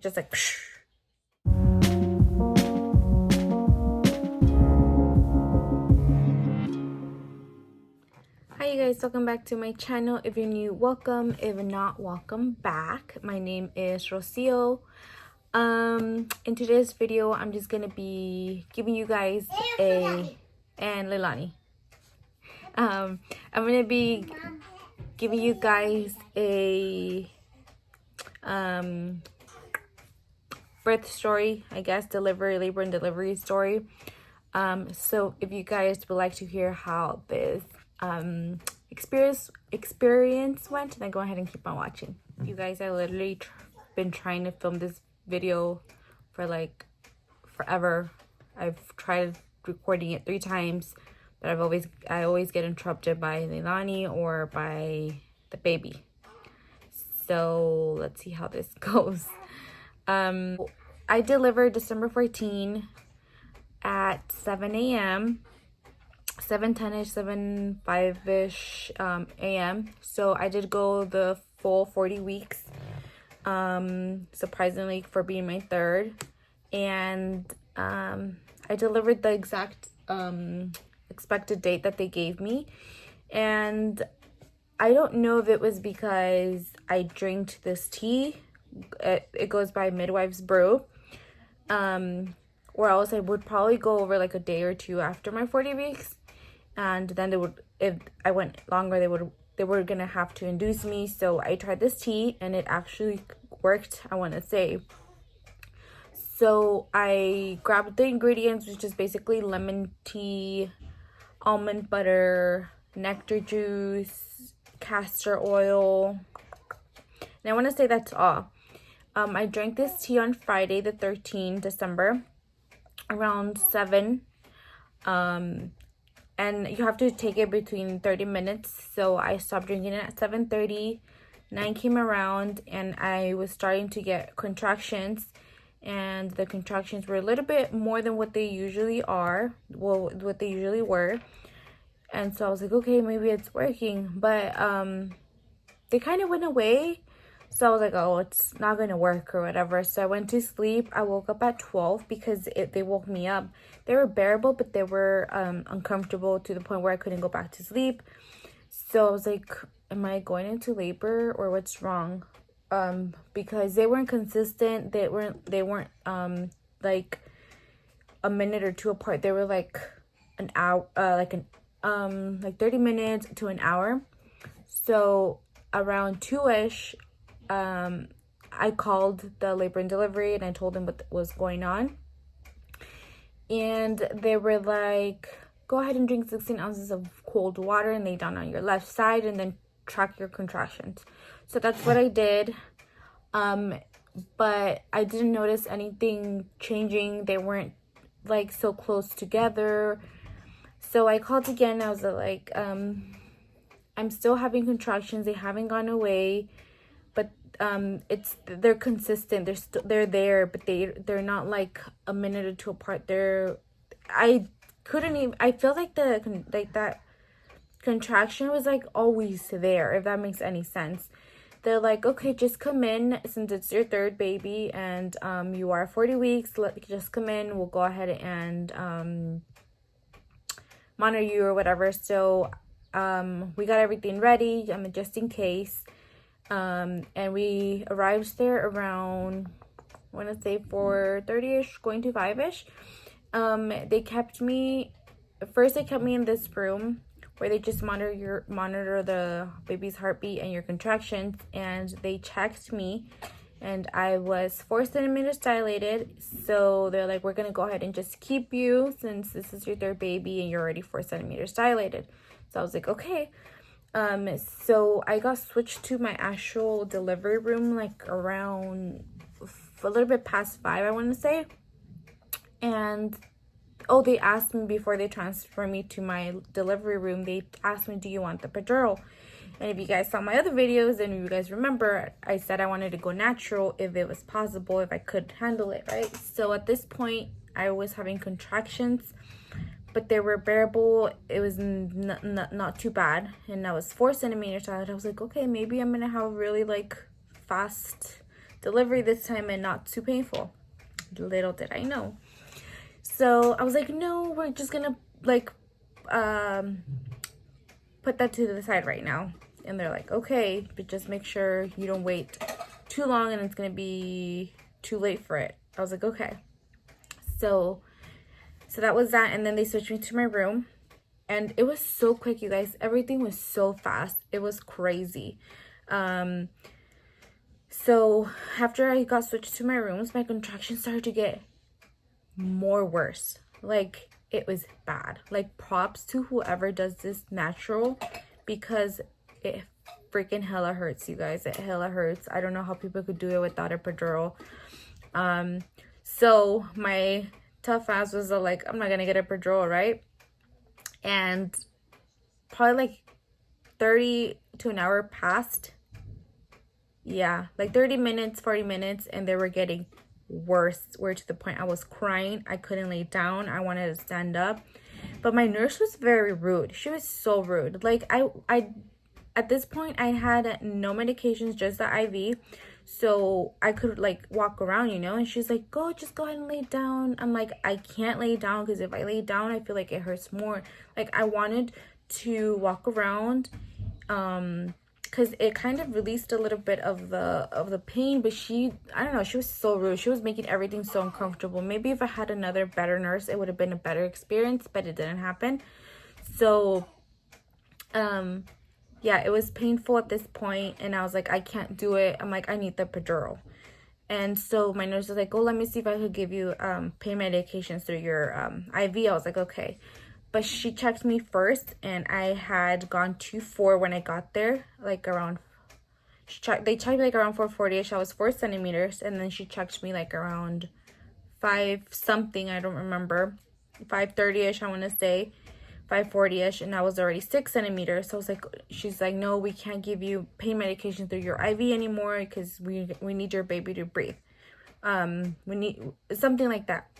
just like psh. Hi you guys, welcome back to my channel. If you're new, welcome. If not, welcome back. My name is Rosio. In today's video, I'm just gonna be giving you guys and Leilani. I'm gonna be giving you guys a birth story, I guess, labor and delivery story. So if you guys would like to hear how this experience went, then go ahead and keep on watching. You guys, I literally been trying to film this video for like forever. I've tried recording it 3 times, but I always get interrupted by Leilani or by the baby. So let's see how this goes. I delivered December 14 at 7 a.m. 7:10ish, 7:05ish a.m. So I did go the full 40 weeks, surprisingly, for being my third. And I delivered the exact expected date that they gave me. And I don't know if it was because I drank this tea. It goes by Midwife's Brew. Or else I would probably go over like a day or two after my 40 weeks. And then they would, if I went longer, they were gonna have to induce me. So I tried this tea and it actually worked, I want to say. So I grabbed the ingredients, which is basically lemon tea, almond butter, nectar juice, castor oil, and I want to say that's all. I drank this tea on Friday, the 13th December, around 7. And you have to take it between 30 minutes. So I stopped drinking it at 7:30. 9 came around and I was starting to get contractions. And the contractions were a little bit more than what they usually are. Well, what they usually were. And so I was like, okay, maybe it's working. But they kind of went away. So I was like, oh, it's not going to work or whatever. So I went to sleep. I woke up at 12 because they woke me up. They were bearable, but they were uncomfortable to the point where I couldn't go back to sleep. So I was like, am I going into labor or what's wrong? Because they weren't consistent. They weren't like a minute or two apart. They were like an hour, like 30 minutes to an hour. So around 2ish, I called the labor and delivery and I told them what was going on. And they were like, go ahead and drink 16 ounces of cold water and lay down on your left side and then track your contractions. So that's what I did. But I didn't notice anything changing. They weren't like so close together. So I called again. I was like, I'm still having contractions. They haven't gone away. But they're consistent. They're there, but they're not like a minute or two apart. I feel like that contraction was like always there, if that makes any sense. They're like, okay, just come in since it's your third baby and you are 40 weeks. Just come in. We'll go ahead and monitor you or whatever. So we got everything ready. Just in case. And we arrived there around, I want to say 4:30ish, going to 5ish. They kept me in this room where they just monitor the baby's heartbeat and your contractions, and they checked me, and I was 4 centimeters dilated. So they're like, we're gonna go ahead and just keep you since this is your third baby and you're already 4 centimeters dilated. So I was like, okay. So I got switched to my actual delivery room like around a little bit past 5, I want to say. And they asked me before they transfer me to my delivery room, they asked me, do you want the epidural? And if you guys saw my other videos and you guys remember, I said I wanted to go natural if it was possible, if I could handle it, right? So at this point, I was having contractions, but they were bearable. It was not too bad. And I was 4 centimeters out. I was like, okay, maybe I'm gonna have really like fast delivery this time and not too painful. Little did I know. So I was like, no, we're just gonna like put that to the side right now. And they're like, okay, but just make sure you don't wait too long and it's gonna be too late for it. I was like, okay. So that was that. And then they switched me to my room, and it was so quick, you guys. Everything was so fast. It was crazy. So after I got switched to my rooms, my contractions started to get more worse. Like, it was bad. Like, props to whoever does this natural, because it freaking hella hurts, you guys. It hella hurts. I don't know how people could do it without a epidural. So my tough ass was like, I'm not gonna get a epidural, right? And probably like 30 to an hour passed. Yeah, like 30 minutes, 40 minutes, and they were getting worse. We're to the point I was crying. I couldn't lay down. I wanted to stand up. But my nurse was very rude. She was so rude. Like, I at this point, I had no medications, just the IV. So I could like walk around, you know, and she's like, just go ahead and lay down. I'm like, I can't lay down, because if I lay down, I feel like it hurts more. Like, I wanted to walk around, because it kind of released a little bit of the pain, but I don't know, she was so rude. She was making everything so uncomfortable. Maybe if I had another better nurse, it would have been a better experience, but it didn't happen. So yeah, it was painful at this point, and I was like, I can't do it. I'm like, I need the epidural. And so my nurse was like, let me see if I could give you pain medications through your IV. I was like, okay. But she checked me first, and I had gone 2-4 when I got there, like around, they checked me like around 440-ish. I was 4 centimeters, and then she checked me like around 5 something, I don't remember, 530-ish, I want to say, 540-ish, and I was already 6 centimeters. So I was like, she's like, no, we can't give you pain medication through your IV anymore, because we need your baby to breathe. We need something like that.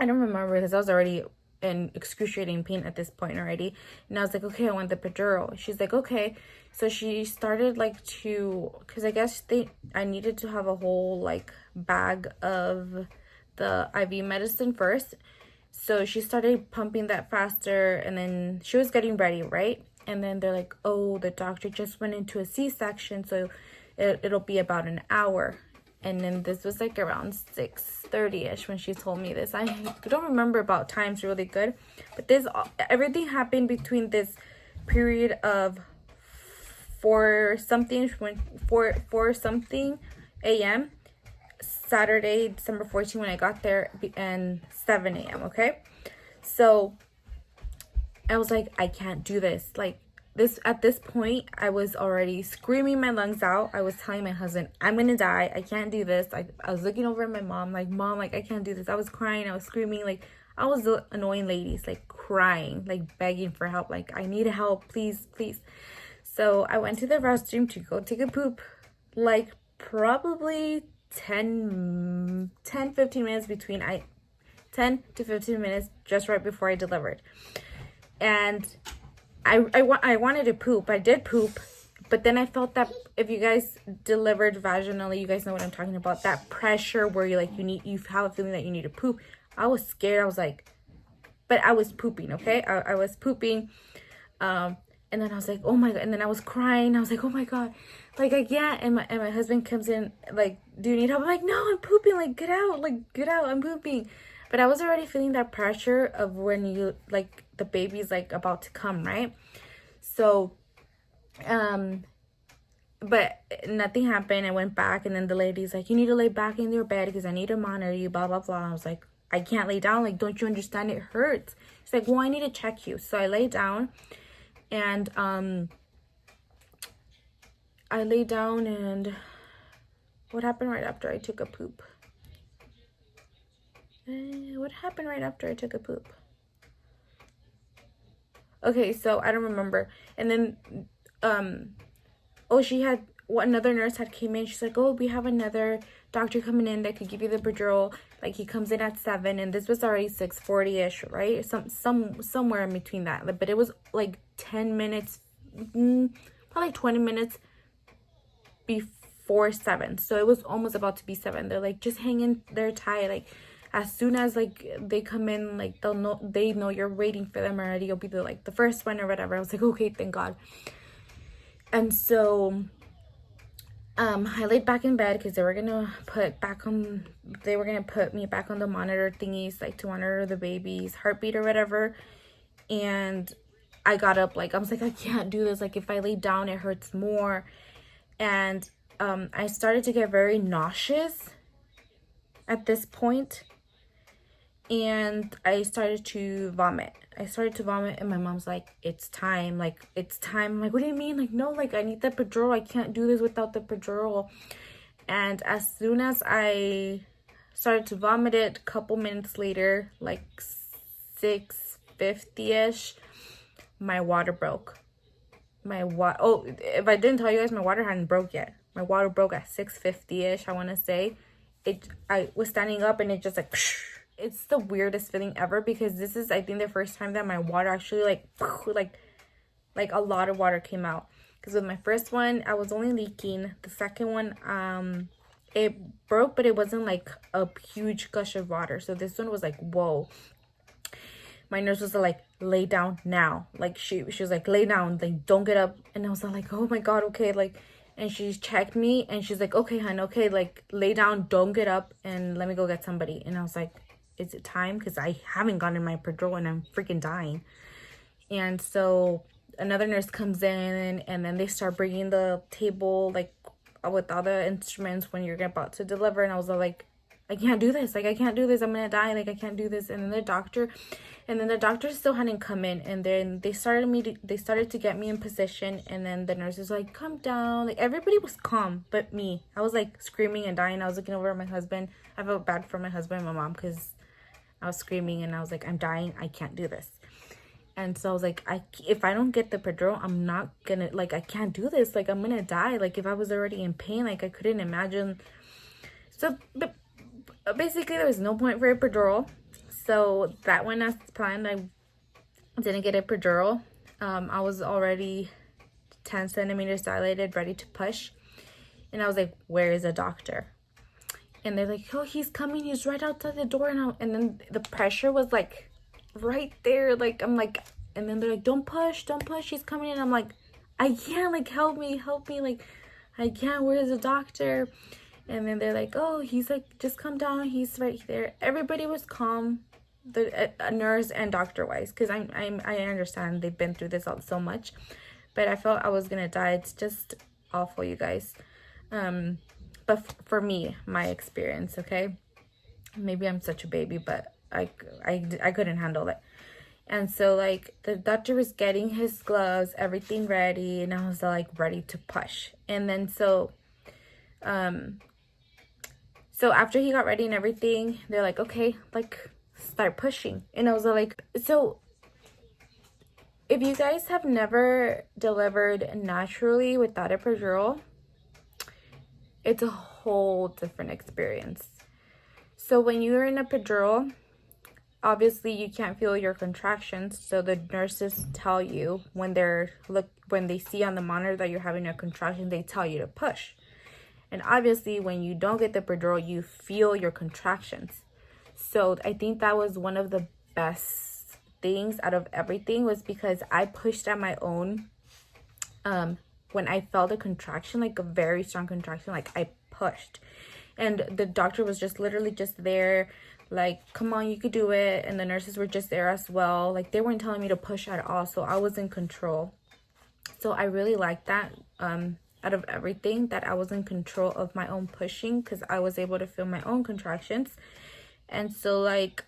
I don't remember, because I was already in excruciating pain at this point already. And I was like, okay, I want the epidural. She's like, okay. So she started like because I guess I needed to have a whole like bag of the IV medicine first. So she started pumping that faster, and then she was getting ready, right? And then they're like, oh, the doctor just went into a C-section, so it'll be about an hour. And then this was like around 6:30-ish when she told me this. I don't remember about times really good, but everything happened between this period of 4 something a.m. Saturday, December 14th, when I got there, and 7 a.m. Okay, so I was like, I can't do this. Like, at this point, I was already screaming my lungs out. I was telling my husband, I'm gonna die. I can't do this. I was looking over at my mom, like, Mom, like, I can't do this. I was crying. I was screaming. Like, I was the annoying ladies, like, crying, like, begging for help. Like, I need help, please, please. So I went to the restroom to go take a poop. Like, probably 10 to 15 minutes just right before I delivered. And I wanted to poop. I did poop, but then I felt that if you guys delivered vaginally, you guys know what I'm talking about. That pressure where you have a feeling that you need to poop. I was scared. I was like, but I was pooping. Okay, I was pooping. And then I was like, oh my God. And then I was crying. I was like, oh my God, like, I can't. And my husband comes in, like, do you need help? I'm like, no, I'm pooping. Like, get out. Like, get out. I'm pooping. But I was already feeling that pressure of when you, like, the baby's, like, about to come, right? So, but nothing happened. I went back, and then the lady's like, you need to lay back in your bed because I need to monitor you, blah, blah, blah. I was like, I can't lay down. Like, don't you understand? It hurts. She's like, well, I need to check you. So I lay down, and, I lay down, and what happened right after I took a poop? What happened right after I took a poop? Okay, so I don't remember. And then, another nurse had came in. She's like, oh, we have another doctor coming in that could give you the epidural. Like, he comes in at 7, and this was already 6:40-ish, right? Somewhere in between that. But it was like 10 minutes, probably 20 minutes 4-7. So it was almost about to be 7. They're like, just hang in there tight. Like, as soon as like they come in, like they know you're waiting for them already. You'll be the first one or whatever. I was like, okay, thank God. And so I laid back in bed because they were gonna put me back on the monitor thingies, like to monitor the baby's heartbeat or whatever. And I got up, like I was like, I can't do this. Like if I lay down, it hurts more. And I started to get very nauseous at this point, and I started to vomit. And my mom's like, it's time. Like, it's time. I'm like, what do you mean? Like, no, like, I need the epidural. I can't do this without the epidural. And as soon as I started to vomit it, a couple minutes later, like 6:50-ish, my water broke. If I didn't tell you guys, my water hadn't broke yet. My water broke at 6:50-ish, I want to say. I was standing up and it just like, it's the weirdest feeling ever, because this is, I think, the first time that my water actually like a lot of water came out. Because with my first one, I was only leaking. The second one, it broke, but it wasn't like a huge gush of water. So this one was like, whoa. My nurse was like, lay down now. Like she was like, lay down, like don't get up. And I was like, oh my God, okay. Like, and she checked me and she's like, okay, hon, okay, like lay down, don't get up, and let me go get somebody. And I was like, is it time? Because I haven't gotten my epidural and I'm freaking dying. And so another nurse comes in, and then they start bringing the table like with all the instruments when you're about to deliver. And I was like, I can't do this. Like, I can't do this. I'm gonna die. Like, I can't do this. And then the doctor still hadn't come in. And then they started to get me in position. And then the nurse was like, calm down. Like, everybody was calm but me. I was like screaming and dying. I was looking over at my husband. I felt bad for my husband and my mom because I was screaming and I was like, I'm dying. I can't do this. And so I was like, if I don't get the epidural, I'm not gonna, like, I can't do this. Like, I'm gonna die. Like, if I was already in pain, like, I couldn't imagine. So, but basically, there was no point for epidural. So that went as planned. I didn't get epidural. I was already 10 centimeters dilated, ready to push. And I was like, where is the doctor? And they're like, oh, he's coming. He's right outside the door. And then the pressure was like right there. Like, I'm like, and then they're like, don't push. He's coming in. I'm like, I can't, like, help me. Like, I can't. Where's the doctor? And then they're like, oh, he's like, just come down. He's right there. Everybody was calm, the nurse and doctor wise, because I understand they've been through this all so much, but I felt I was gonna die. It's just awful, you guys. But for me, my experience, okay, maybe I'm such a baby, but I couldn't handle it. And so, like, the doctor was getting his gloves, everything ready, and I was like ready to push. And then so after he got ready and everything, they're like, okay, like, start pushing. And I was like, so if you guys have never delivered naturally without a epidural, it's a whole different experience. So when you're in a epidural, obviously you can't feel your contractions. So the nurses tell you when they see on the monitor that you're having a contraction, they tell you to push. And obviously when you don't get the epidural, you feel your contractions. So I think that was one of the best things out of everything, was because I pushed at my own. When I felt a contraction, like a very strong contraction, like I pushed. And the doctor was just literally just there, like, come on, you could do it. And the nurses were just there as well. Like, they weren't telling me to push at all. So I was in control. So I really liked that, out of everything, that I was in control of my own pushing, because I was able to feel my own contractions. And so, like,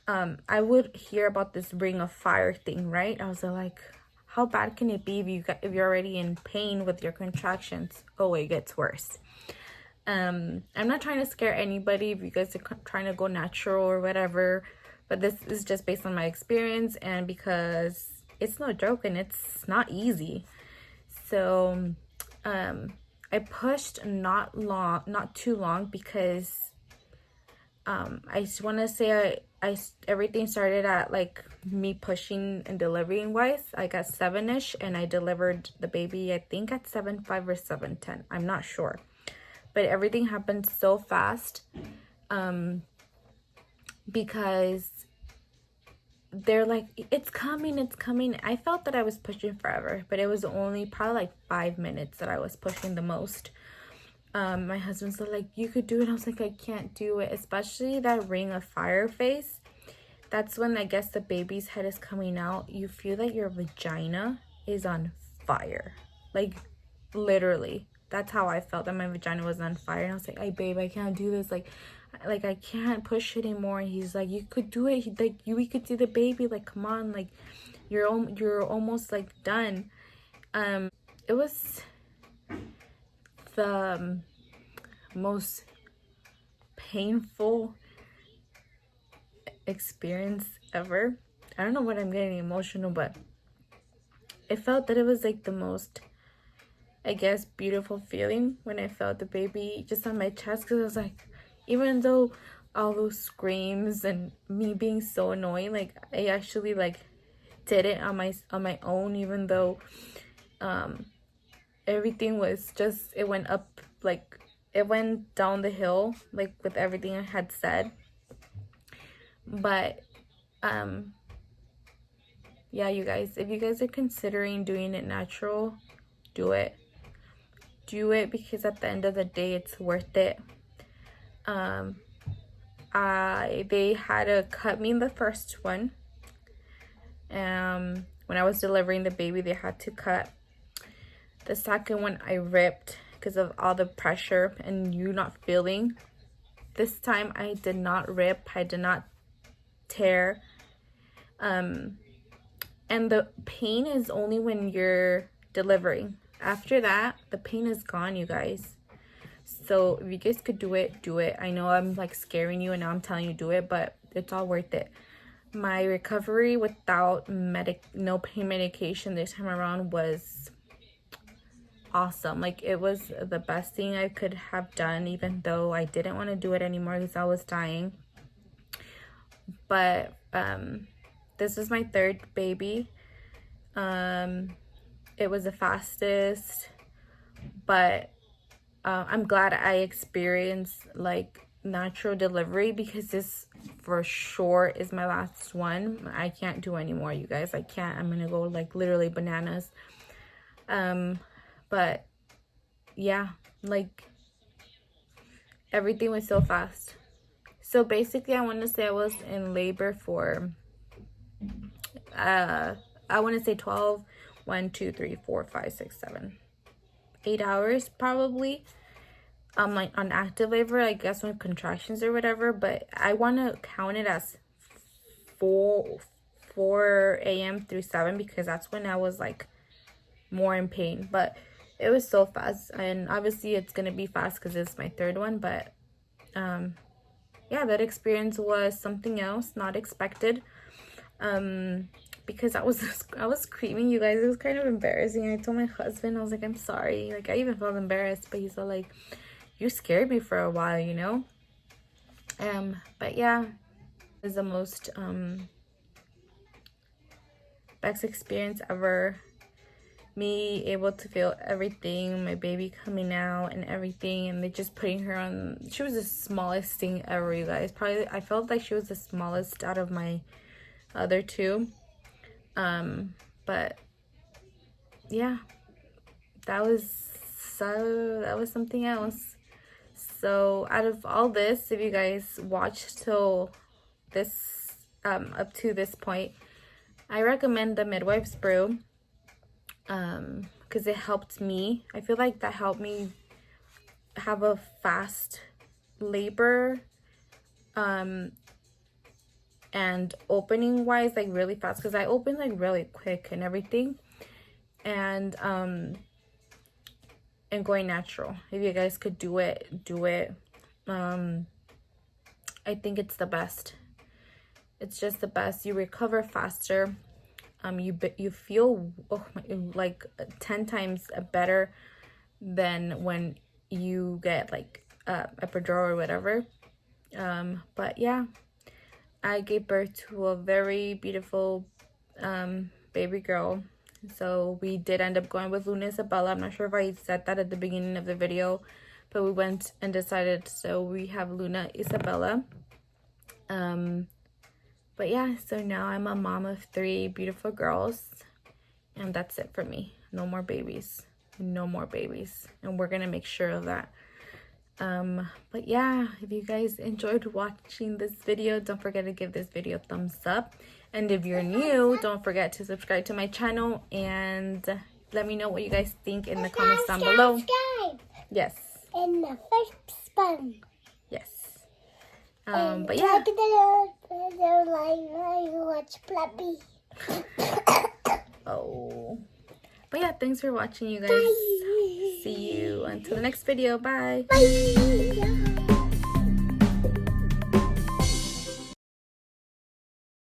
I would hear about this ring of fire thing, right? I was like, how bad can it be if you're already in pain with your contractions? Oh, it gets worse. I'm not trying to scare anybody if you guys are trying to go natural or whatever, but this is just based on my experience, and because it's no joke and it's not easy. So I pushed not too long, because I just want to say everything started at like me pushing and delivering wise. I got 7ish and I delivered the baby, I think at 7:05 or 7:10. I'm not sure. But everything happened so fast. Because they're like, it's coming, it's coming. I felt that I was pushing forever, but it was only probably like 5 minutes that I was pushing the most. My husband's like, you could do it. I was like, I can't do it, especially that ring of fire face. That's when I guess the baby's head is coming out. You feel that your vagina is on fire, like literally. That's how I felt, that my vagina was on fire. And I was like, hey babe, I can't do this, like I can't push anymore. And he's like, you could do it, we could see the baby, like come on, like you're almost like done. It was the most painful experience ever. I don't know what, I'm getting emotional, but I felt that it was like the most, I guess, beautiful feeling when I felt the baby just on my chest. Because I was like, even though all those screams and me being so annoying, like I actually like did it on my own, even though everything was just, it went up, like it went down the hill, like with everything I had said. But yeah, you guys, if you guys are considering doing it natural, do it. Do it, because at the end of the day, it's worth it. They had to cut me in the first one. When I was delivering the baby, they had to cut. The second one I ripped because of all the pressure and you not feeling. This time I did not rip, I did not tear. And the pain is only when you're delivering. After that, the pain is gone, you guys. So if you guys could do it, do it. I know I'm like scaring you and now I'm telling you do it, but it's all worth it. My recovery without no pain medication this time around was awesome. Like it was the best thing I could have done, even though I didn't want to do it anymore because I was dying. But this is my third baby. It was the fastest, but I'm glad I experienced like natural delivery, because this for sure is my last one. I can't do anymore, you guys. I can't. I'm gonna go like literally bananas. But yeah, like everything was so fast. So basically I want to say I was in labor for I want to say 12, 1, 2, 3, 4, 5, 6, 7, 8 hours probably. Like on active labor, I guess, with contractions or whatever, but I want to count it as 4 a.m. through 7, because that's when I was like more in pain. But it was so fast, and obviously it's gonna be fast because it's my third one. But yeah, that experience was something else, not expected. Because I was screaming, you guys. It was kind of embarrassing. I told my husband, I was like, I'm sorry. Like I even felt embarrassed, but he's all like, you scared me for a while, you know. But yeah, it was the most best experience ever. Me able to feel everything, my baby coming out and everything, and they just putting her on. She was the smallest thing ever, you guys. Probably I felt like she was the smallest out of my other two. But yeah, that was something else. So out of all this, if you guys watched till this up to this point, I recommend the Midwife's Brew, because it helped me. I feel like that helped me have a fast labor, and opening wise, like really fast, because I opened like really quick and everything. And going natural. If you guys could do it, do it. I think it's the best. It's just the best. You recover faster. You feel like 10 times better than when you get like epidural or whatever. But yeah, I gave birth to a very beautiful baby girl. So we did end up going with Luna Isabella. I'm not sure if I said that at the beginning of the video, but we went and decided, so we have Luna Isabella. But yeah, so now I'm a mom of 3 beautiful girls, and that's it for me. No more babies. No more babies. And we're gonna make sure of that. But yeah, if you guys enjoyed watching this video, don't forget to give this video a thumbs up. And if you're new, don't forget to subscribe to my channel and let me know what you guys think in the comments down below. Yes. In the first one. Yes. But yeah. Watch Fluffy. Oh. But yeah, thanks for watching, you guys. Bye. See you until the next video. Bye. Bye.